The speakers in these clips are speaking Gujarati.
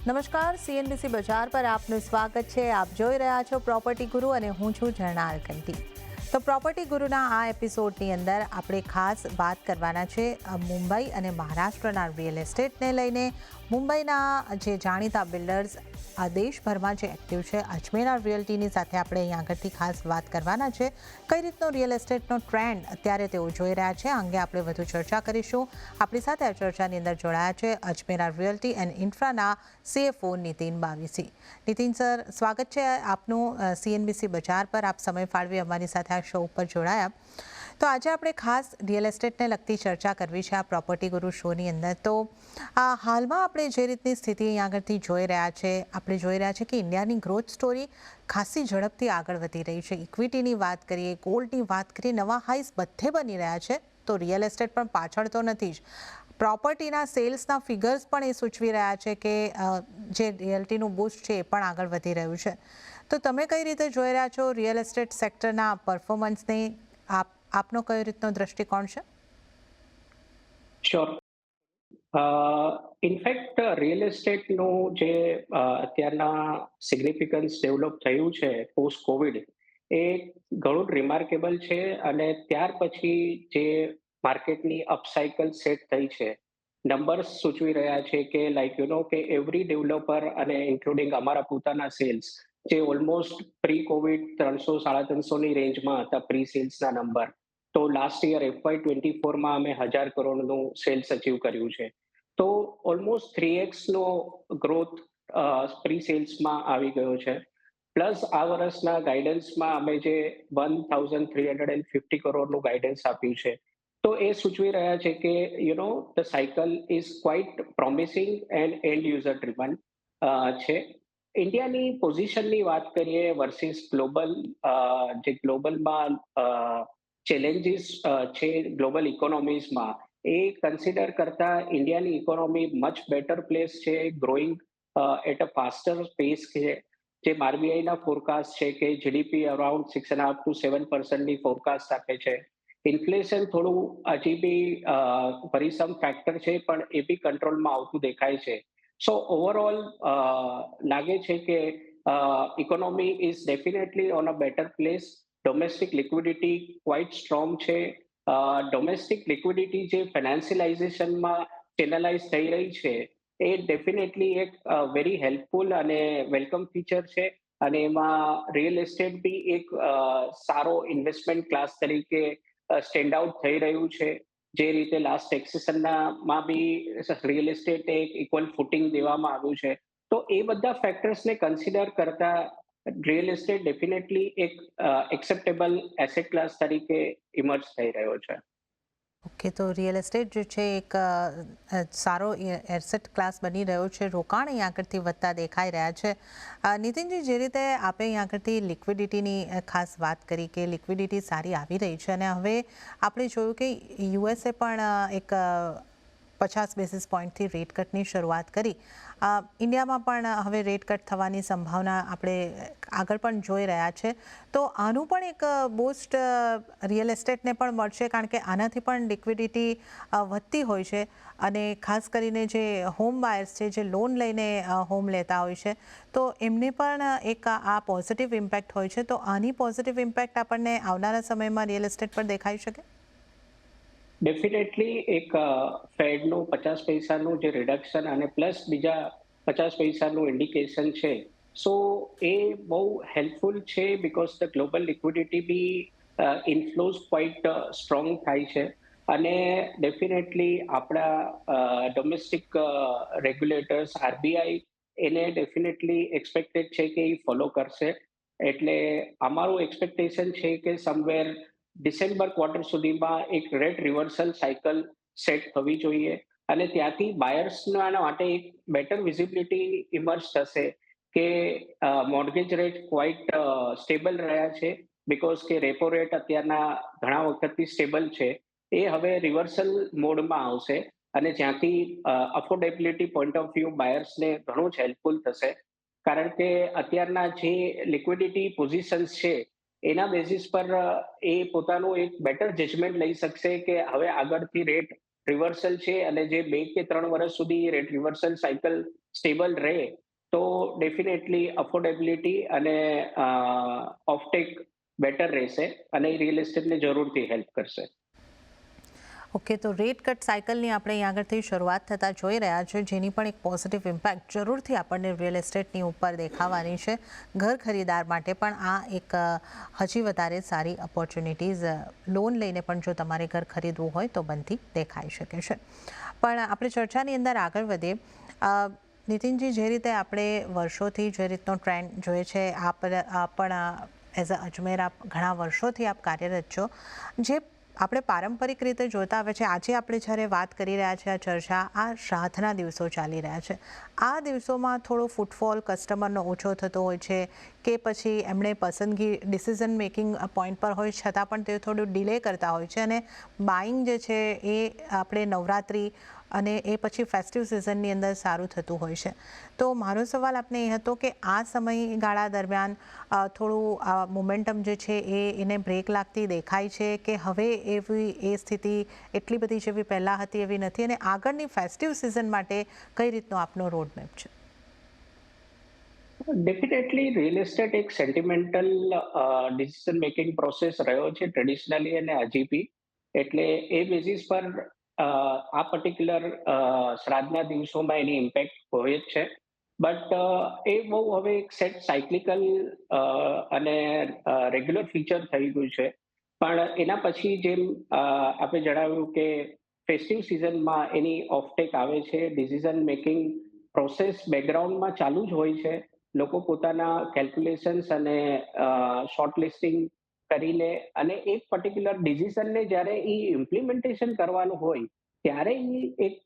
નમસ્કાર, સીએનબીસી બજાર પર આપનું સ્વાગત છે. આપ જોઈ રહ્યા છો પ્રોપર્ટી ગુરુ અને હું છું ઝરણા અલકંટી. તો પ્રોપર્ટી ગુરુના આ એપિસોડની અંદર આપણે ખાસ વાત કરવાના છે મુંબઈ અને મહારાષ્ટ્રના રિયલ એસ્ટેટને લઈને. મુંબઈના જે જાણીતા બિલ્ડર્સ આ દેશભરમાં જે એક્ટિવ છે અજમેરા રિયલ્ટીની સાથે આપણે અહીં આગળથી ખાસ વાત કરવાના છે. કઈ રીતનો રિયલ એસ્ટેટનો ટ્રેન્ડ અત્યારે તેઓ જોઈ રહ્યા છે અંગે આપણે વધુ ચર્ચા કરીશું. આપણી સાથે આ ચર્ચાની અંદર જોડાયા છે અજમેરા રિયલ્ટી એન્ડ ઇન્ફ્રાના CFO નીતિન બાવીસી. નીતિન સર, સ્વાગત છે આપનું સીએનબીસી બજાર પર. આપ સમય ફાળવી અમારી સાથે આ શો ઉપર જોડાયા. તો આજે આપણે ખાસ રિયલ એસ્ટેટને લગતી ચર્ચા કરવી છે આ પ્રોપર્ટી ગુરુ શોની અંદર. તો હાલમાં આપણે જે રીતની સ્થિતિ અહીં આગળથી જોઈ રહ્યા છે, આપણે જોઈ રહ્યા છે કે ઇન્ડિયાની ગ્રોથ સ્ટોરી ખાસી ઝડપથી આગળ વધી રહી છે. ઇક્વિટીની વાત કરીએ, ગોલ્ડની વાત કરીએ, નવા હાઈસ બધે બની રહ્યા છે. તો રિયલ એસ્ટેટ પણ પાછળ તો નથી જ. પ્રોપર્ટીના સેલ્સના ફિગર્સ પણ એ સૂચવી રહ્યા છે કે જે રિયલ્ટીનું બૂસ્ટ છે એ પણ આગળ વધી રહ્યું છે. તો તમે કઈ રીતે જોઈ રહ્યા છો રિયલ એસ્ટેટ સેક્ટરના પરફોર્મન્સને? આપનો કયો રીતનો દ્રષ્ટિકોણ છે? શ્યોર. ઇનફેક્ટ રિયલ એસ્ટેટનું જે અત્યારના સિગ્નિફિકન્સ ડેવલપ થયું છે પોસ્ટ કોવિડ, એ ઘણું રિમાર્કેબલ છે. અને ત્યાર પછી જે માર્કેટની અપસાઇકલ સેટ થઈ છે, નંબર્સ સૂચવી રહ્યા છે કે કે એવરી ડેવલપર અને ઇન્ક્લુડિંગ અમારા પોતાના સેલ્સ, જે ઓલમોસ્ટ પ્રી કોવિડ 300-350ની રેન્જમાં હતા પ્રી સેલ્સના નંબર, તો લાસ્ટ યર FY24માં અમે 1000 કરોડનું સેલ્સ અચીવ કર્યું છે. તો ઓલમોસ્ટ 3x નો ગ્રોથ પ્રી સેલ્સમાં આવી ગયો છે. પ્લસ આ વર્ષના ગાઈડન્સમાં અમે જે 1350 કરોડનું ગાઈડન્સ આપ્યું છે, તો એ સૂચવી રહ્યા છે કે the cycle is quite promising and and user driven છે. ઇન્ડિયાની પોઝિશનની વાત કરીએ વર્સિસ ગ્લોબલ, જે ગ્લોબલમાં ચેલેન્જીસ છે ગ્લોબલ ઇકોનોમીઝમાં, એ કન્સિડર કરતા ઇન્ડિયાની ઇકોનોમી મચ બેટર પ્લેસ છે, ગ્રોઈંગ એટ અ ફાસ્ટર પેસ છે. જે આરબીઆઈના ફોરકાસ્ટ છે કે જીડીપી અરાઉન્ડ 6.5% to 7%ની ફોરકાસ્ટ આપે છે. ઇન્ફ્લેશન થોડું હજી બી વરીસમ ફેક્ટર છે, પણ એ બી કંટ્રોલમાં આવતું દેખાય છે. સો ઓવરઓલ લાગે છે કે economy is definitely on a better place. Domestic liquidity quite strong છે. ડોમેસ્ટિક લિક્વિડિટી જે ફાઇનાન્શિયલાઇઝેશનમાં ચેનલાઇઝ થઈ રહી છે, એ ડેફિનેટલી એક વેરી હેલ્પફુલ અને વેલકમ ફીચર છે. અને એમાં રિયલ એસ્ટેટ બી એક સારો ઇન્વેસ્ટમેન્ટ ક્લાસ તરીકે સ્ટેન્ડ આઉટ થઈ રહ્યું છે. જે રીતે લાસ્ટ એક્સેશનમાં બી રિયલ એસ્ટેટ એક ઇક્વલ ફૂટિંગ દેવામાં આવ્યું છે. તો એ બધા ફેક્ટર્સને કન્સિડર કરતા રિયલ એસ્ટેટ ડેફિનેટલી એક એક્સેપ્ટેબલ એસેટ ક્લાસ તરીકે ઇમર્જ થઈ રહ્યો છે. ઓકે, તો રિયલ એસ્ટેટ જે છે એક સારો એસેટ ક્લાસ બની રહ્યો છે. રોકાણ અહીં આગળથી વધતા દેખાઈ રહ્યા છે. નીતિનજી, જે રીતે આપણે અહીં આગળથી લિક્વિડિટીની ખાસ વાત કરી કે લિક્વિડિટી સારી આવી રહી છે, અને હવે આપણે જોયું કે યુએસએ પણ એક 50 બેસિસ પોઈન્ટથી રેટ કટની શરૂઆત કરી. ઇન્ડિયામાં પણ હવે રેટ કટ થવાની સંભાવના આપણે આગળ પણ જોઈ રહ્યા છે. તો આનું પણ એક બૂસ્ટ રિયલ એસ્ટેટને પણ મળશે, કારણ કે આનાથી પણ લિક્વિડિટી વધતી હોય છે. અને ખાસ કરીને જે હોમ બાયર્સ છે, જે લોન લઈને હોમ લેતા હોય છે, તો એમને પણ એક આ પોઝિટિવ ઇમ્પેક્ટ હોય છે. તો આની પોઝિટિવ ઇમ્પેક્ટ આપણને આવનારા સમયમાં રિયલ એસ્ટેટ પર દેખાઈ શકે? ડેફિનેટલી એક ફેડનું 50 પૈસાનું જે રિડક્શન અને પ્લસ બીજા 50 પૈસાનું ઇન્ડિકેશન છે, સો એ બહુ હેલ્પફુલ છે. બીકોઝ ધ ગ્લોબલ લિક્વિડિટી બી ઇન્ફ્લોઝ ક્વાઇટ સ્ટ્રોંગ થાય છે. અને ડેફિનેટલી આપણા ડોમેસ્ટિક રેગ્યુલેટર્સ આરબીઆઈ એને ડેફિનેટલી એક્સપેક્ટેડ છે કે એ ફોલો કરશે. એટલે અમારું એક્સપેક્ટેશન છે કે સમવેર ડિસેમ્બર ક્વાર્ટર સુધીમાં એક રેટ રિવર્સલ સાયકલ સેટ થવી જોઈએ. અને ત્યાંથી બાયર્સના માટે એક બેટર વિઝિબિલિટી ઇમર્જ થશે કે મોર્ગેજ રેટ ક્વાઇટ સ્ટેબલ રહ્યા છે. બીકોઝ કે રેપો રેટ અત્યારના ઘણા વખતથી સ્ટેબલ છે, એ હવે રિવર્સલ મોડમાં આવશે. અને જ્યાંથી અફોર્ડેબિલિટી પોઈન્ટ ઓફ વ્યૂ બાયર્સને ઘણું જ હેલ્પફુલ થશે. કારણ કે અત્યારના જે લિક્વિડિટી પોઝિશન્સ છે, એના બેઝિસ પર એ પોતાનું એક બેટર જજમેન્ટ લઈ શકશે કે હવે આગળથી રેટ રિવર્સલ છે અને જે 2 કે 3 વર્ષ સુધી રેટ રિવર્સલ સાયકલ સ્ટેબલ રહે તો ડેફિનેટલી અફોર્ડેબિલિટી અને ઓફટેક બેટર રહેશે અને રિયલ એસ્ટેટને જરૂરથી હેલ્પ કરશે. ઓકે, તો રેટ કટ સાયકલની આપણે અહીં આગળથી શરૂઆત થતાં જોઈ રહ્યા છે, જેની પણ એક પોઝિટિવ ઇમ્પેક્ટ જરૂરથી આપણને રિયલ એસ્ટેટની ઉપર દેખાવાની છે. ઘર ખરીદાર માટે પણ આ એક હજી વધારે સારી ઓપોર્ચ્યુનિટીઝ લોન લઈને પણ જો તમારે ઘર ખરીદવું હોય તો બનતી દેખાઈ શકે છે. પણ આપણે ચર્ચાની અંદર આગળ વધીએ. નીતિનજી, જે રીતે આપણે વર્ષોથી જે રીતનો ટ્રેન્ડ જોઈએ છે, પણ એઝ અ અજમેર આપ ઘણા વર્ષોથી આપ કાર્યરત છો. જે આપણે પારંપરિક રીતે જોતા આવે છે, આજે આપણે જ્યારે વાત કરી રહ્યા છીએ, આ ચર્ચા આ શ્રાદ્ધના દિવસો ચાલી રહ્યા છે. આ દિવસોમાં થોડો ફૂટફોલ કસ્ટમરનો ઓછો થતો હોય છે કે પછી એમણે પસંદગી ડિસિઝન મેકિંગ પોઈન્ટ પર હોય છતાં પણ તે થોડું ડિલે કરતા હોય છે અને બાઇંગ જે છે એ આપણે નવરાત્રિ અને એ પછી ફેસ્ટિવ સિઝનની અંદર સારું થતું હોય છે. તો મારો સવાલ આપને એ હતો કે આ સમયગાળા દરમિયાન થોડું મોમેન્ટમ જે છે એને બ્રેક લાગતી દેખાય છે કે હવે એવી એ સ્થિતિ એટલી બધી જેવી પહેલાં હતી એવી નથી, અને આગળની ફેસ્ટિવ સિઝન માટે કઈ રીતનો આપનો રોડમેપ છે? ડેફિનેટલી રિયલ એસ્ટેટ એક સેન્ટિમેન્ટલ ડિસિઝન મેકિંગ પ્રોસેસ રહ્યો છે ટ્રેડિશનલી અને હજી બી. એટલે એ બેઝિસ પર આ પર્ટિક્યુલર શ્રાદ્ધના દિવસોમાં એની ઇમ્પેક્ટ હોય જ છે. બટ એ બહુ હવે એક સેટ સાયક્લિકલ અને રેગ્યુલર ફીચર થઈ ગયું છે. પણ એના પછી જેમ આપણે જણાવ્યું કે ફેસ્ટિવ સિઝનમાં એની ઓફટેક આવે છે, ડિસિઝન મેકિંગ પ્રોસેસ બેકગ્રાઉન્ડમાં ચાલુ જ હોય છે. લોકો પોતાના કેલ્ક્યુલેશન્સ અને શોર્ટ લિસ્ટિંગ કરીને અને એક પર્ટિક્યુલર ડિસિઝનને જ્યારે એ ઇમ્પ્લિમેન્ટેશન કરવાનું હોય ત્યારે એ એક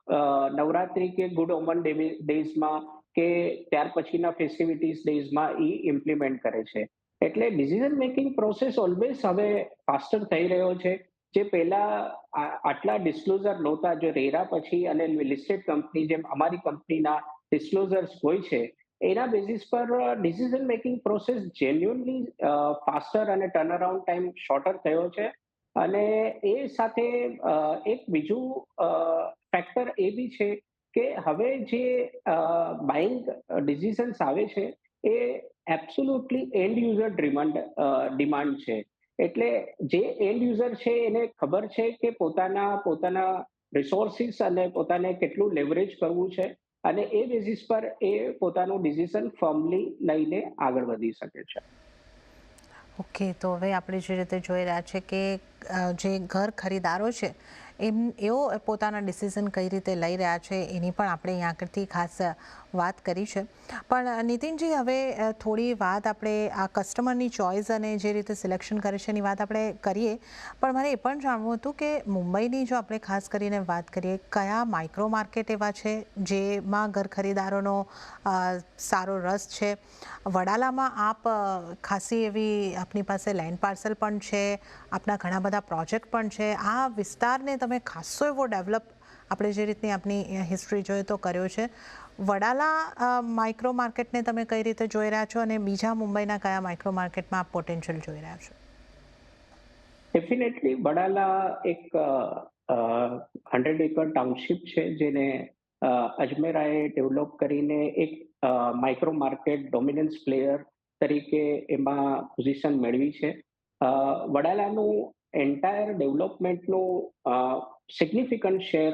નવરાત્રી કે ગુડ ઓમન ડેઝમાં કે ત્યાર પછીના ફેસ્ટિવિટીઝ ડેઝમાં એ ઇમ્પ્લિમેન્ટ કરે છે. એટલે ડિસિઝન મેકિંગ પ્રોસેસ ઓલવેઝ હવે ફાસ્ટર થઈ રહ્યો છે. જે પહેલા આટલા ડિસ્ક્લોઝર નહોતા, જો રેરા પછી અને લિસ્ટેડ કંપની જેમ અમારી કંપનીના ડિસ્ક્લોઝર્સ હોય છે, એના બેઝિસ પર decision making process genuinely faster અને ટર્નઅરાઉન્ડ ટાઈમ શોર્ટર થયો છે. અને એ સાથે એક બીજું ફેક્ટર એ બી છે કે હવે જે બાઇંગ ડિસિઝન્સ આવે છે એ એબ્સોલ્યુટલી એન્ડ યુઝર ડિમાન્ડ છે. એટલે જે એન્ડ યુઝર છે એને ખબર છે કે પોતાના રિસોર્સિસ અને પોતાને કેટલું લેવરેજ કરવું છે અને એ બેઝિસ પર એ પોતાનું ડિસિઝન ફર્મલી લઈને આગળ વધી શકે છે. ઓકે, તો હવે આપણે જે રીતે જોઈ રહ્યા છે કે જે ઘર ખરીદારો છે એઓ પોતાના ડિસિઝન કઈ રીતે લઈ રહ્યા છે એની પણ આપણે અહીં આગળથી ખાસ વાત કરી છે. પણ નીતિનજી, હવે થોડી વાત આપણે આ કસ્ટમરની ચોઇસ અને જે રીતે સિલેક્શન કરે છે એની વાત આપણે કરીએ. પણ મારે એ પણ જાણવું હતું કે મુંબઈની જો આપણે ખાસ કરીને વાત કરીએ, કયા માઇક્રો માર્કેટ એવા છે જેમાં ઘર ખરીદારોનો સારો રસ છે? વડાલામાં આપ ખાસી એવી આપની પાસે લેન્ડ પાર્સલ પણ છે, આપના ઘણા બધા પ્રોજેક્ટ પણ છે. આ વિસ્તારને તમે ખાસો એવો ડેવલપ આપણે જે રીતની આપની હિસ્ટ્રી જોઈએ તો કર્યો છે. વડાલા માઇક્રો માર્કેટને તમે કઈ રીતે જોઈ રહ્યા છો અને બીજા મુંબઈના કયા માઇક્રો માર્કેટમાં આપ પોટેન્શિયલ જોઈ રહ્યા છો? ડેફિનેટલી વડાલા એક 100 એકર ટાઉનશીપ છે જેને અજમેરાએ ડેવલપ કરીને એક માઇક્રો માર્કેટ ડોમિનન્સ પ્લેયર તરીકે એમાં પોઝિશન મેળવી છે. વડાલાનું એન્ટાયર ડેવલપમેન્ટનું સિગ્નિફિકન્ટ શેર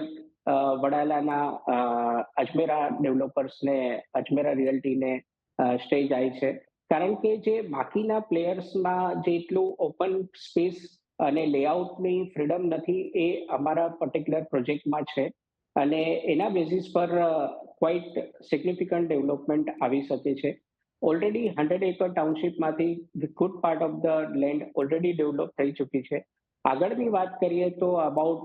વડાલાના અજમેરા ડેવલપર્સને, અજમેરા રિયલ્ટીને સ્ટે જાય છે. કારણ કે જે બાકીના પ્લેયર્સમાં જેટલું ઓપન સ્પેસ અને લેઆઉટની ફ્રીડમ નથી એ અમારા પર્ટિક્યુલર પ્રોજેક્ટમાં છે. અને એના બેઝિસ પર ક્વાઇટ સિગ્નિફિકન્ટ ડેવલપમેન્ટ આવી શકે છે. ઓલરેડી 100 એકર ટાઉનશીપમાંથી good part of the land already develop થઈ ચૂકી છે. આગળની વાત કરીએ તો about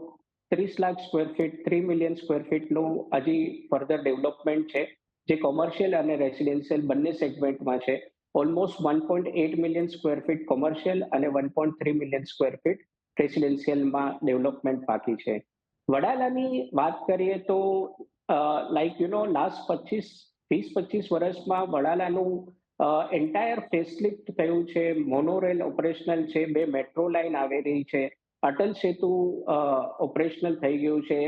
30 lakh square feet, 3 million square ફીટનું હજી ફર્ધર ડેવલપમેન્ટ છે, જે કોમર્શિયલ અને રેસિડેન્શિયલ બંને સેગમેન્ટમાં છે. Almost 1.8 million square feet commercial અને 1.3 મિલિયન સ્ક્વેર ફીટ રેસિડેન્શિયલમાં ડેવલપમેન્ટ બાકી છે. વડાલાની વાત કરીએ તો લાસ્ટ 20-25 વર્ષમાં વડાલાનું એન્ટાયર ફેસલિફ્ટ થયું છે. મોનોરેલ ઓપરેશનલ છે, 2 મેટ્રો લાઇન આવી રહી છે, અટલ સેતુ ઓપરેશનલ થઈ ગયું છે,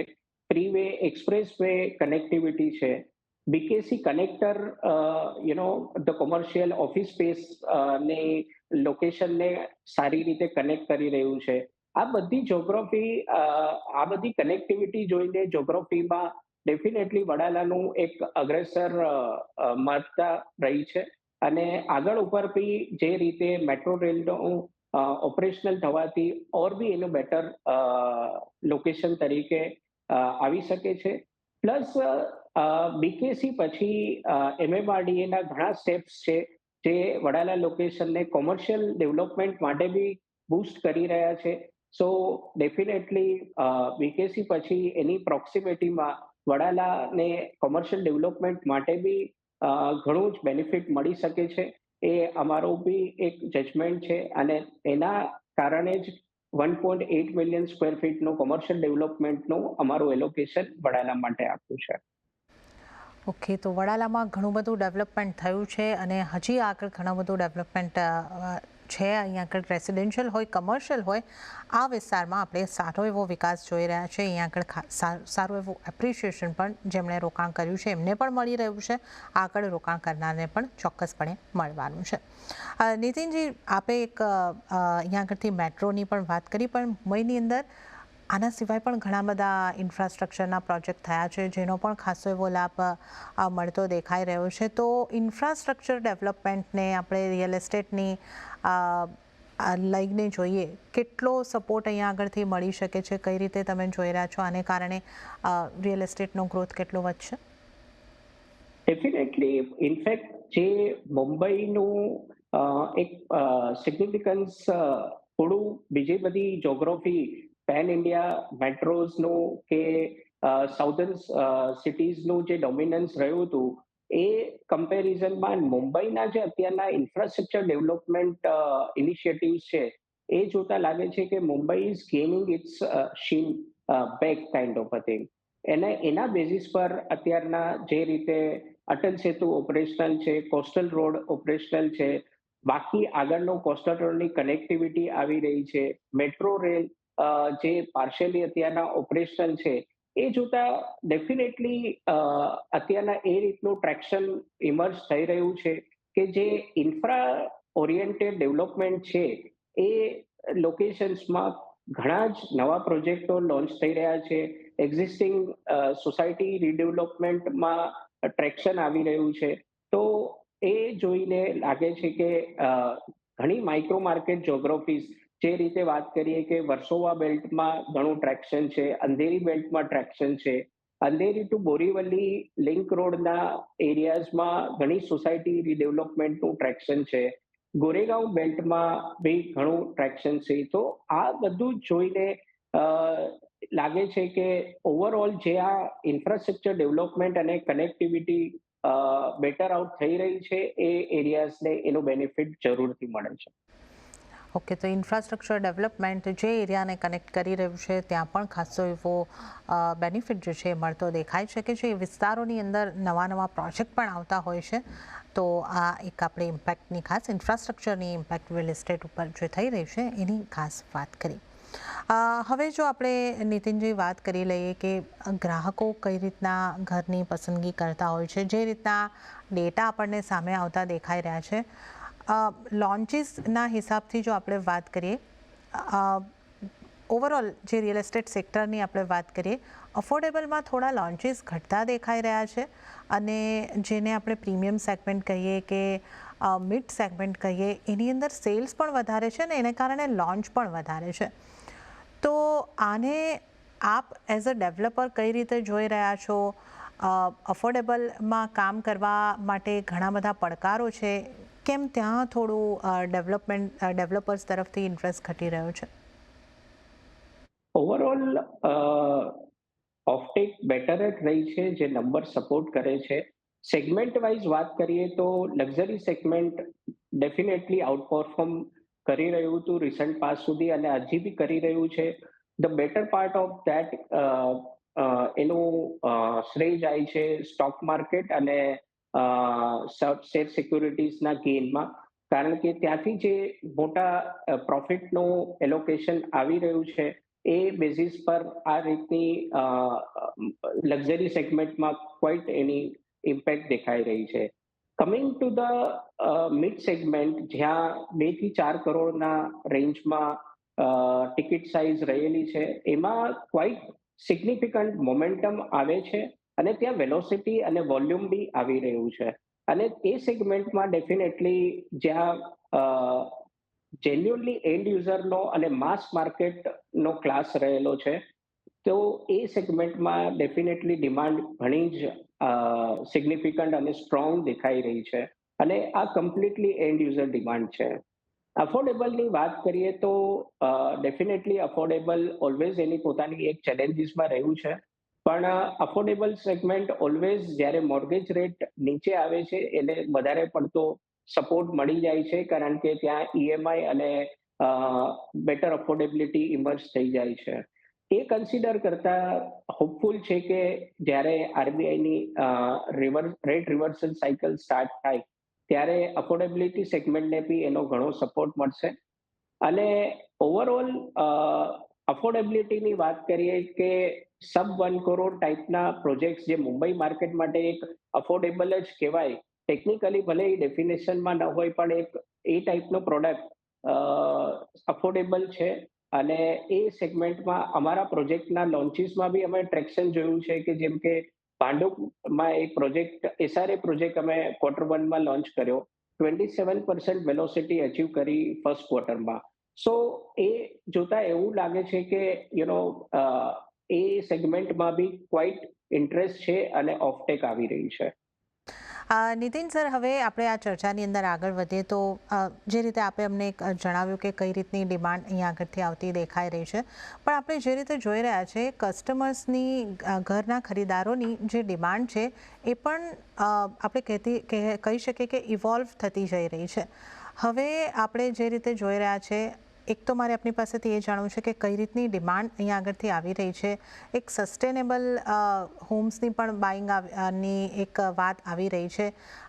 three way expressway connectivity છે, BKC connector the commercial office space ને લોકેશનને સારી રીતે કનેક્ટ કરી રહ્યું છે. આ બધી જોગ્રાફી, આ બધી કનેક્ટિવિટી જોઈને જોગ્રાફીમાં ડેફિનેટલી વડાલાનું એક અગ્રેસર મહત્તા રહી છે. અને આગળ ઉપર બી જે રીતે મેટ્રો રેલનું ઓપરેશનલ થવાથી ઓર બી એનું બેટર લોકેશન તરીકે આવી શકે છે. પ્લસ બીકેસી પછી એમએમઆરડીએના ઘણા સ્ટેપ્સ છે જે વડાલા લોકેશનને કોમર્શિયલ ડેવલપમેન્ટ માટે બી બૂસ્ટ કરી રહ્યા છે. સો ડેફિનેટલી બીકેસી પછી એની પ્રોક્સિમિટીમાં વડાલાને કોમર્શિયલ ડેવલપમેન્ટ માટે બી ઘણું જ બેનિફિટ મળી શકે છે. એ અમારો બી એક જજમેન્ટ છે અને એના કારણે જ 1.8 મિલિયન સ્ક્વેર ફીટનું કોમર્શિયલ ડેવલપમેન્ટનું અમારું એલોકેશન વડાલા માટે આપ્યું છે. ઓકે, તો વડાલામાં ઘણું બધું ડેવલપમેન્ટ થયું છે અને હજી આગળ ઘણું બધું ડેવલપમેન્ટ છે. અહીંયા આગળ રેસિડેન્શિયલ હોય, કમર્શિયલ હોય, આ વિસ્તારમાં આપણે સારો એવો વિકાસ જોઈ રહ્યા છે. અહીંયા આગળ સારું એવું એપ્રિશિએશન પણ જેમણે રોકાણ કર્યું છે એમને પણ મળી રહ્યું છે, આગળ રોકાણ કરનારને પણ ચોક્કસપણે મળવાનું છે. નીતિનજી, આપે એક અહીંયા આગળથી મેટ્રોની પણ વાત કરી, પણ મુંબઈની અંદર આના સિવાય પણ ઘણા બધા ઇન્ફ્રાસ્ટ્રક્ચરના પ્રોજેક્ટ થયા છે જેનો પણ ખાસો એવો લાભ મળતો દેખાઈ રહ્યો છે. તો ઇન્ફ્રાસ્ટ્રક્ચર ડેવલપમેન્ટને આપણે રિયલ એસ્ટેટની લઈને જોઈએ, કેટલો સપોર્ટ અહીંયા આગળથી મળી શકે છે, કઈ રીતે તમે જોઈ રહ્યા છો, આને કારણે રિયલ એસ્ટેટનો ગ્રોથ કેટલો વધશે? ડેફિનેટલી ઇનફેક્ટ જે મુંબઈનું એક સિગ્નિફિકન્સ થોડું બીજી બધી જોગ્રાફી પેન ઇન્ડિયા મેટ્રોઝનું કે સાઉથર્ન સિટીઝનું જે ડોમિનન્સ રહ્યું હતું એ કમ્પેરિઝનમાં મુંબઈના જે અત્યારના ઇન્ફ્રાસ્ટ્રક્ચર ડેવલપમેન્ટ ઇનિશિયેટિવ્સ છે એ જોતા લાગે છે કે Mumbai is gaining its sheen back kind of a thing. એના બેઝિસ પર અત્યારના જે રીતે અટલ સેતુ ઓપરેશનલ છે, કોસ્ટલ રોડ ઓપરેશનલ છે, બાકી આગળનો કોસ્ટલ રોડની કનેક્ટિવિટી આવી રહી છે, મેટ્રો રેલ જે પાર્શિયલી અત્યારના ઓપરેશનલ છે, એ જોતા ડેફિનેટલી અત્યારના એ રીતનું ટ્રેક્શન ઇમર્જ થઈ રહ્યું છે કે જે ઇન્ફ્રા ઓરિએન્ટેડ ડેવલપમેન્ટ છે એ લોકેશન્સમાં ઘણા જ નવા પ્રોજેક્ટો લોન્ચ થઈ રહ્યા છે. એક્ઝિસ્ટિંગ સોસાયટી રીડેવલપમેન્ટમાં ટ્રેક્શન આવી રહ્યું છે. તો એ જોઈને લાગે છે કે ઘણી માઇક્રો માર્કેટ જોગ્રાફીઝ, જે રીતે વાત કરીએ કે વર્સોવા બેલ્ટમાં ઘણું ટ્રેક્શન છે, અંધેરી બેલ્ટમાં ટ્રેક્શન છે, અંધેરી ટુ બોરીવલી લિંક રોડના એરિયાઝમાં ઘણી સોસાયટી રીડેવલપમેન્ટનું ટ્રેક્શન છે, ગોરેગાંવ બેલ્ટમાં બી ઘણું ટ્રેક્શન છે. તો આ બધું જોઈને લાગે છે કે ઓવરઓલ જે આ ઇન્ફ્રાસ્ટ્રક્ચર ડેવલપમેન્ટ અને કનેક્ટિવિટી બેટર આઉટ થઈ રહી છે એ એરિયાઝને એનો બેનિફિટ જરૂરથી મળે છે. ઓકે, તો ઇન્ફ્રાસ્ટ્રક્ચર ડેવલપમેન્ટ જે એરિયાને કનેક્ટ કરી રહ્યું છે ત્યાં પણ ખાસો એવો બેનિફિટ જે છે મળતો દેખાય છે કે જે વિસ્તારોની અંદર નવા પ્રોજેક્ટ પણ આવતા હોય છે. તો આ એક આપણે ઇમ્પેક્ટની ખાસ ઇન્ફ્રાસ્ટ્રક્ચરની ઇમ્પેક્ટ રિયલ એસ્ટેટ ઉપર જે થઈ રહી છે એની ખાસ વાત કરી. હવે જો આપણે નીતિનજી વાત કરી લઈએ કે ગ્રાહકો કઈ રીતના ઘરની પસંદગી કરતા હોય છે, જે રીતના ડેટા આપણને સામે આવતા દેખાઈ રહ્યા છે, લોન્ચીસના હિસાબથી જો આપણે વાત કરીએ, ઓવરઓલ જે રિયલ એસ્ટેટ સેક્ટરની આપણે વાત કરીએ, અફોર્ડેબલમાં થોડા લોન્ચીસ ઘટતા દેખાઈ રહ્યા છે અને જેને આપણે પ્રીમિયમ સેગમેન્ટ કહીએ કે મિડ સેગમેન્ટ કહીએ, એની અંદર સેલ્સ પણ વધારે છે અને એને કારણે લોન્ચ પણ વધારે છે. તો આને આપ એઝ અ ડેવલપર કઈ રીતે જોઈ રહ્યા છો? અફોર્ડેબલમાં કામ કરવા માટે ઘણા બધા પડકારો છે, કેમ ત્યાં થોડું ડેવલપર્સ તરફથી ઇન્ટરેસ્ટ ઘટી રહ્યો છે? ઓવરઓલ ઓફટેક બેટર જ રહી છે, જે નંબર સપોર્ટ કરે છે. સેગમેન્ટ વાઇઝ વાત કરીએ તો લક્ઝરી સેગમેન્ટ ડેફિનેટલી આઉટપરફોર્મ કરી રહ્યું હતું રિસન્ટ પાસ સુધી અને હજી બી કરી રહ્યું છે. The better part of that એનું શ્રેય જાય છે સ્ટોક માર્કેટ અને શેર સિક્યુરિટીઝના ગેઇનમાં, કારણ કે ત્યાંથી જે મોટા પ્રોફિટનું એલોકેશન આવી રહ્યું છે એ બેઝિસ પર આ રીતની લક્ઝરી સેગમેન્ટમાં ક્વાઇટ એની ઇમ્પેક્ટ દેખાઈ રહી છે. Coming to the mid segment, જ્યાં 2 થી 4 કરોડના રેન્જમાં ટિકિટ સાઇઝ રહેલી છે, એમાં ક્વાઇટ સિગ્નિફિકન્ટ મોમેન્ટમ આવે છે અને ત્યાં વેલોસિટી અને વોલ્યુમ બી આવી રહ્યું છે. અને એ સેગમેન્ટમાં ડેફિનેટલી જ્યાં જેન્યુઅનલી એન્ડ યુઝરનો અને માસ માર્કેટનો ક્લાસ રહેલો છે, તો એ સેગમેન્ટમાં ડેફિનેટલી ડિમાન્ડ ઘણી જ સિગ્નિફિકન્ટ અને સ્ટ્રોંગ દેખાઈ રહી છે. અને આ કમ્પ્લીટલી એન્ડ યુઝર ડિમાન્ડ છે. અફોર્ડેબલની વાત કરીએ તો ડેફિનેટલી અફોર્ડેબલ ઓલવેઝ એની પોતાની એક ચેલેન્જીસમાં રહ્યું છે. પણ અફોર્ડેબલ સેગમેન્ટ ઓલવેઝ જ્યારે મોર્ગેજ રેટ નીચે આવે છે એને વધારે પડતો સપોર્ટ મળી જાય છે, કારણ કે ત્યાં ઈએમઆઈ અને બેટર અફોર્ડેબિલિટી ઇમર્જ થઈ જાય છે. એ કન્સિડર કરતા હોપફુલ છે કે જ્યારે આરબીઆઈની રેટ રિવર્સલ સાયકલ સ્ટાર્ટ થાય ત્યારે અફોર્ડેબિલિટી સેગમેન્ટને બી એનો ઘણો સપોર્ટ મળશે. અને ઓવરઓલ અફોર્ડેબિલિટીની વાત કરીએ કે sub 1 કરોડ ટાઈપના પ્રોજેક્ટ્સ જે મુંબઈ માર્કેટ માટે એક અફોર્ડેબલ જ કહેવાય, ટેકનિકલી ભલે એ ડેફિનેશનમાં ન હોય પણ એક એ ટાઈપનો પ્રોડક્ટ અફોર્ડેબલ છે. અને એ સેગમેન્ટમાં અમારા પ્રોજેક્ટના લોન્ચીસમાં બી અમે ટ્રેક્શન જોયું છે, કે જેમ કે ભાંડુપમાં એક પ્રોજેક્ટ એસઆરએ પ્રોજેક્ટ અમે Q1 લોન્ચ કર્યો, 27% વેલોસિટી અચીવ કરી ફર્સ્ટ ક્વાર્ટરમાં. સો એ જોતા એવું લાગે છે કે એ સેગમેન્ટમાં બી ક્વાઇટ ઇન્ટરેસ્ટ છે અને ઓફટેક આવી રહી છે. નીતિન સર, હવે આપણે આ ચર્ચાની અંદર આગળ વધીએ તો જે રીતે આપણે અમને જણાવ્યું કે કઈ રીતની ડિમાન્ડ અહીંયા આગળથી આવતી દેખાઈ રહી છે, પણ આપણે જે રીતે જોઈ રહ્યા છે કસ્ટમર્સની, ઘરના ખરીદારોની જે ડિમાન્ડ છે એ પણ આપણે કહી શકીએ કે ઇવોલ્વ થતી જઈ રહી છે. હવે આપણે જે રીતે જોઈ રહ્યા છે, એક તો મારે આપની પાસેથી એ જાણવું છે કે કઈ રીતની ડિમાન્ડ અહીંયા આગળથી આવી રહી છે. એક સસ્ટેનેબલ હોમ્સની પણ બાઇંગની એક વાત આવી રહી છે.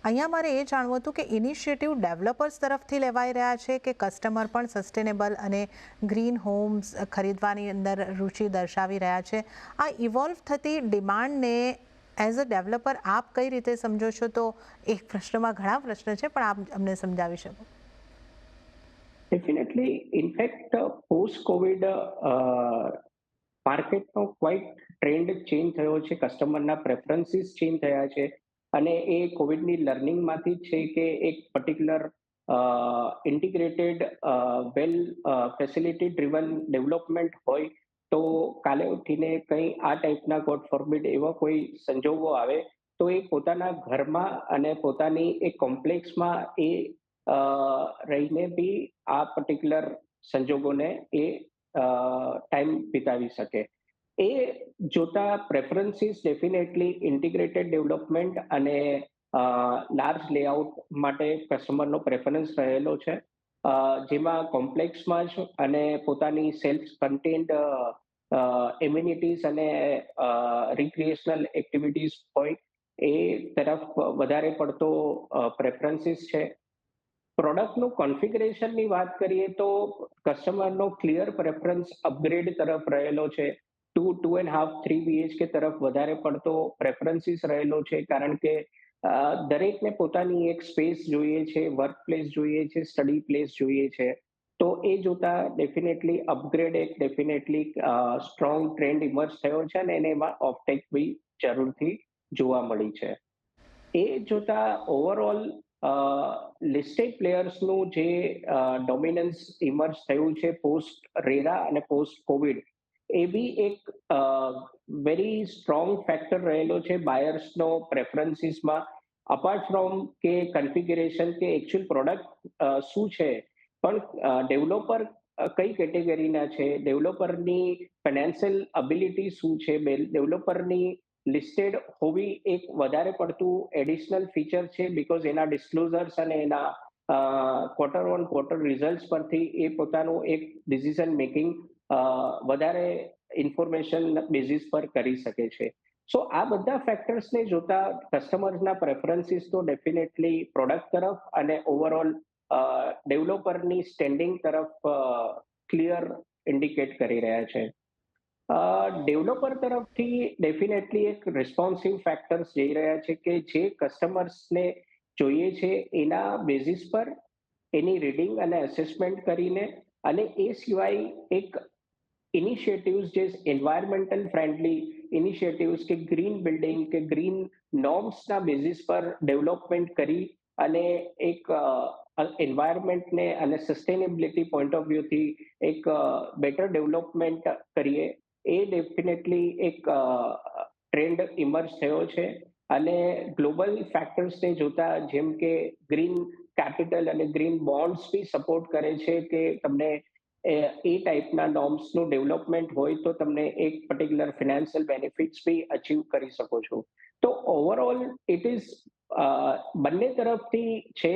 અહીંયા મારે એ જાણવું હતું કે ઇનિશિયેટિવ ડેવલપર્સ તરફથી લેવાઈ રહ્યા છે કે કસ્ટમર પણ સસ્ટેનેબલ અને ગ્રીન હોમ્સ ખરીદવાની અંદર રુચિ દર્શાવી રહ્યા છે. આ ઇવોલ્વ થતી ડિમાન્ડને એઝ અ ડેવલપર આપ કઈ રીતે સમજો છો? તો એક પ્રશ્નમાં ઘણા પ્રશ્ન છે, પણ આપ અમને સમજાવી શકો. ડેફિનેટલી ઇનફેક્ટ પોસ્ટ કોવિડ માર્કેટનો ક્વાઇટ ટ્રેન્ડ ચેન્જ થયો છે, કસ્ટમરના પ્રેફરન્સીસ ચેન્જ થયા છે. અને એ કોવિડની લર્નિંગમાંથી છે કે એક પર્ટિક્યુલર ઇન્ટિગ્રેટેડ વેલ ફેસિલિટી ડ્રિવન ડેવલપમેન્ટ હોય તો કાલે ઉઠીને કંઈ આ ટાઈપના ગોડ ફોરબિડ એવા કોઈ સંજોગો આવે તો એ પોતાના ઘરમાં અને પોતાની એક કોમ્પ્લેક્સમાં એ રહીને બી આ પર્ટિક્યુલર સંજોગોને એ ટાઈમ વિતાવી શકે. એ જોતા પ્રેફરન્સીસ ડેફિનેટલી ઇન્ટિગ્રેટેડ ડેવલપમેન્ટ અને લાર્જ લેઆઉટ માટે કસ્ટમરનો પ્રેફરન્સ રહેલો છે, જેમાં કોમ્પ્લેક્સમાં જ અને પોતાની સેલ્ફ કન્ટેન્ડ એમ્યુનિટીઝ અને રિક્રિએશનલ એક્ટિવિટીઝ હોય એ તરફ વધારે પડતો પ્રેફરન્સીસ છે. પ્રોડક્ટનું કોન્ફિગરેશનની વાત કરીએ તો કસ્ટમરનો ક્લિયર પ્રેફરન્સ અપગ્રેડ તરફ રહેલો છે. 2.5 BHK તરફ વધારે પડતો પ્રેફરન્સીસ રહેલો છે, કારણ કે દરેકને પોતાની એક સ્પેસ જોઈએ છે, વર્ક પ્લેસ જોઈએ છે, સ્ટડી પ્લેસ જોઈએ છે. તો એ જોતા ડેફિનેટલી અપગ્રેડ એક ડેફિનેટલી સ્ટ્રોંગ ટ્રેન્ડ ઇમર્જ થયો છે અને એમાં ઓફટેક બી જરૂરથી જોવા મળી છે. એ જોતા ઓવરઓલ લિસ્ટેડ પ્લેયર્સનું જે ડોમિનન્સ ઇમર્જ થયું છે પોસ્ટ રેરા અને પોસ્ટ કોવિડ, એ બી એક વેરી સ્ટ્રોંગ ફેક્ટર રહેલો છે બાયર્સનો પ્રેફરન્સીસમાં. અપાર્ટ ફ્રોમ કે કન્ફિગરેશન કે એકચ્યુઅલ પ્રોડક્ટ શું છે, પણ ડેવલપર કઈ કેટેગરીના છે, ડેવલપરની ફાઇનાન્શિયલ એબિલિટી શું છે, ડેવલપરની લિસ્ટેડ હોવી એક વધારે પડતું એડિશનલ ફીચર છે, બીકોઝ એના ડિસ્ક્લોઝર્સ અને એના ક્વાર્ટર ઓન ક્વાર્ટર રિઝલ્ટ પરથી એ પોતાનું એક ડિસિઝન મેકિંગ વધારે ઇન્ફોર્મેશન બેઝિસ પર કરી શકે છે. સો આ બધા ફેક્ટર્સને જોતા કસ્ટમર્સના પ્રેફરન્સીસ તો ડેફિનેટલી પ્રોડક્ટ તરફ અને ઓવરઓલ ડેવલપરની સ્ટેન્ડિંગ તરફ ક્લિયર ઇન્ડિકેટ કરી રહ્યા છે. ડેવલપર તરફથી ડેફિનેટલી એક રિસ્પોન્સિવ ફેક્ટર્સ જઈ રહ્યા છે કે જે કસ્ટમર્સને જોઈએ છે એના બેઝિસ પર એની રીડિંગ અને એસેસમેન્ટ કરીને, અને એ સિવાય એક ઇનિશિયેટિવ્સ જે એન્વાયરમેન્ટલ ફ્રેન્ડલી ઇનિશિયેટિવ્સ કે ગ્રીન બિલ્ડિંગ કે ગ્રીન નોર્મ્સના બેઝિસ પર ડેવલપમેન્ટ કરી અને એક એન્વાયરમેન્ટને અને સસ્ટેનેબિલિટી પોઈન્ટ ઓફ વ્યૂથી એક બેટર ડેવલપમેન્ટ કરીએ, એ ડેફિનેટલી એક ટ્રેન્ડ ઇમર્જ થયો છે. અને ગ્લોબલ ફેક્ટર્સને જોતા, જેમ કે ગ્રીન કેપિટલ અને ગ્રીન બોન્ડ્સ બી સપોર્ટ કરે છે કે તમને એ ટાઈપના નોર્મ્સનું ડેવલપમેન્ટ હોય તો તમને એક પર્ટિક્યુલર ફિનાન્શિયલ બેનિફિટ્સ બી અચીવ કરી શકો છો. તો ઓવરઓલ ઇટ ઇઝ બંને તરફથી છે.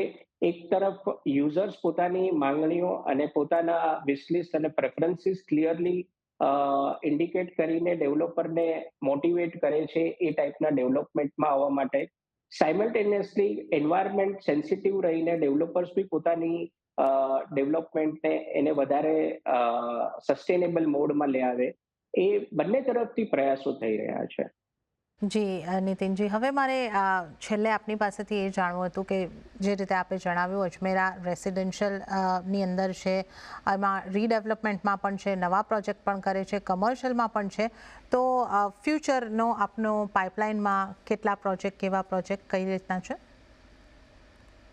એક તરફ યુઝર્સ પોતાની માંગણીઓ અને પોતાના વિશલિસ્ટ અને પ્રેફરન્સીસ ક્લિયરલી ઇન્ડિકેટ કરીને ડેવલપરને મોટિવેટ કરે છે એ ટાઈપના ડેવલપમેન્ટમાં આવવા માટે. સાયમલ્ટેનિયસલી એન્વાયરમેન્ટ સેન્સિટિવ રહીને ડેવલપર્સ બી પોતાની ડેવલપમેન્ટને એને વધારે સસ્ટેનેબલ મોડમાં લઈ આવે, એ બંને તરફથી પ્રયાસો થઈ રહ્યા છે. જી નીતિનજી, હવે મારે છેલ્લે આપની પાસેથી એ જાણવું હતું કે જે રીતે આપે જણાવ્યું, અજમેરા રેસિડેન્શિયલ ની અંદર છે, એમાં રીડેવલપમેન્ટમાં પણ છે, નવા પ્રોજેક્ટ પણ કરે છે, કમર્શિયલમાં પણ છે. તો ફ્યુચરનો આપનો પાઇપલાઇનમાં કેટલા પ્રોજેક્ટ, કેવા પ્રોજેક્ટ, કઈ રીતના છે?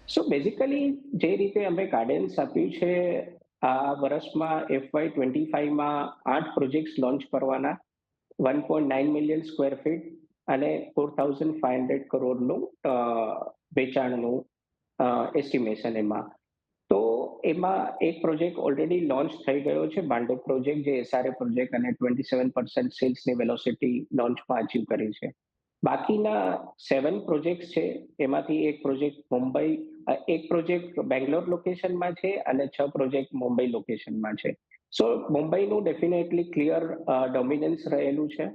સો બેઝિકલી જે રીતે અમે ગાઈડન્સ આપ્યું છે, આ વર્ષમાં FY25માં 8 પ્રોજેક્ટ્સ લોન્ચ કરવાના, 1.9 મિલિયન સ્ક્વેર ફીટ અને 4,500 કરોડનું વેચાણનું એસ્ટિમેશન એમાં. તો એમાં એક પ્રોજેક્ટ ઓલરેડી લોન્ચ થઈ ગયો છે, બાંડોદ પ્રોજેક્ટ, જે SRA પ્રોજેક્ટ, અને 27% સેલ્સની વેલોસિટી લોન્ચમાં અચીવ કરી છે. બાકીના 7 પ્રોજેક્ટ છે, એમાંથી એક પ્રોજેક્ટ મુંબઈ, એક પ્રોજેક્ટ બેંગ્લોર લોકેશનમાં છે અને 6 પ્રોજેક્ટ મુંબઈ લોકેશનમાં છે. સો મુંબઈનું ડેફિનેટલી ક્લિયર ડોમિનન્સ રહેલું છે,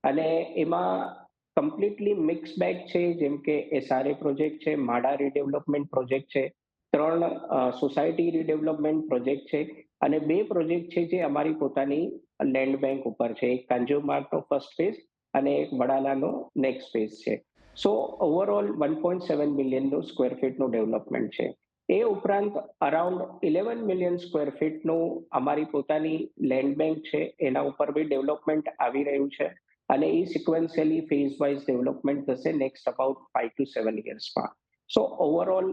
અને એમાં કમ્પ્લીટલી મિક્સ બેગ છે. જેમ કે SRA પ્રોજેક્ટ છે, માડા રીડેવલપમેન્ટ પ્રોજેક્ટ છે, 3 સોસાયટી રીડેવલપમેન્ટ પ્રોજેક્ટ છે, અને 2 પ્રોજેક્ટ છે જે અમારી પોતાની લેન્ડ બેંક ઉપર છે. એક કાંજોમાર્ટનો ફર્સ્ટ ફેઝ અને એક વડાલાનો નેક્સ્ટ ફેઝ છે. સો ઓવરઓલ 1.7 મિલિયનનું સ્ક્વેર ફીટનું ડેવલપમેન્ટ છે. એ ઉપરાંત અરાઉન્ડ 11 મિલિયન સ્ક્વેર ફીટનું અમારી પોતાની લેન્ડ બેંક છે, એના ઉપર બી ડેવલપમેન્ટ આવી રહ્યું છે, અને એ સિક્વન્શિયલી ફેઝ વાઇઝ ડેવલપમેન્ટ થશે નેક્સ્ટ અબાઉટ 5 to 7 યર્સમાં. So overall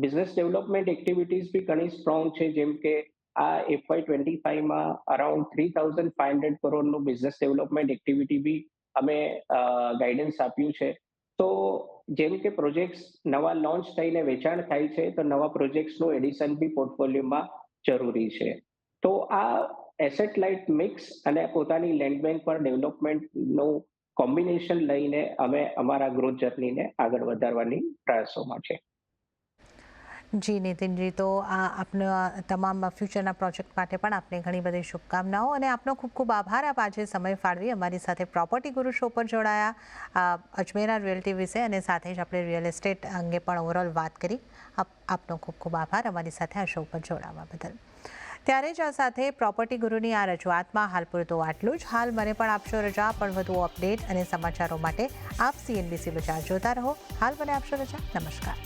business development activities બી ઘણી સ્ટ્રોંગ છે. જેમ કે આ FY25માં અરાઉન્ડ 3,500 કરોડનું બિઝનેસ ડેવલપમેન્ટ એક્ટિવિટી બી અમે ગાઈડન્સ આપ્યું છે. તો જેમ કે પ્રોજેક્ટ્સ નવા લોન્ચ થઈને વેચાણ થાય છે, તો નવા પ્રોજેક્ટ્સનું એડિશન બી પોર્ટફોલિયોમાં જરૂરી છે. તો આ એસેટ લાઇટ મિક્સ અને પોતાની લેન્ડ બેંક પર ડેવલપમેન્ટનું કોમ્બિનેશન લઈને અમે અમારા ગ્રોથ જર્નીને આગળ વધારવાની પ્રયાસોમાં છે. જી નીતિનજી, તો આપના તમામ ફ્યુચરના પ્રોજેક્ટ માટે પણ આપને ઘણી બધી શુભકામનાઓ, અને આપનો ખૂબ ખૂબ આભાર. આપ આજે સમય ફાળવી અમારી સાથે પ્રોપર્ટી ગુરુ શો પર જોડાયા, અજમેરા રિયલ્ટી વિશે, અને સાથે જ આપણે રિયલ એસ્ટેટ અંગે પણ ઓવરઓલ વાત કરી. આપનો ખૂબ ખૂબ આભાર અમારી સાથે આ શો પર જોડાવા બદલ. ત્યારે જ આ સાથે પ્રોપર્ટી ગુરુની આ રજૂઆતમાં હાલ પૂરતું આટલું જ. હાલ મને પણ આપશો રજા, પણ વધુ અપડેટ અને સમાચારો માટે આપ CNBC બજાર જોતા રહો. હાલ મને આપશો રજા. નમસ્કાર.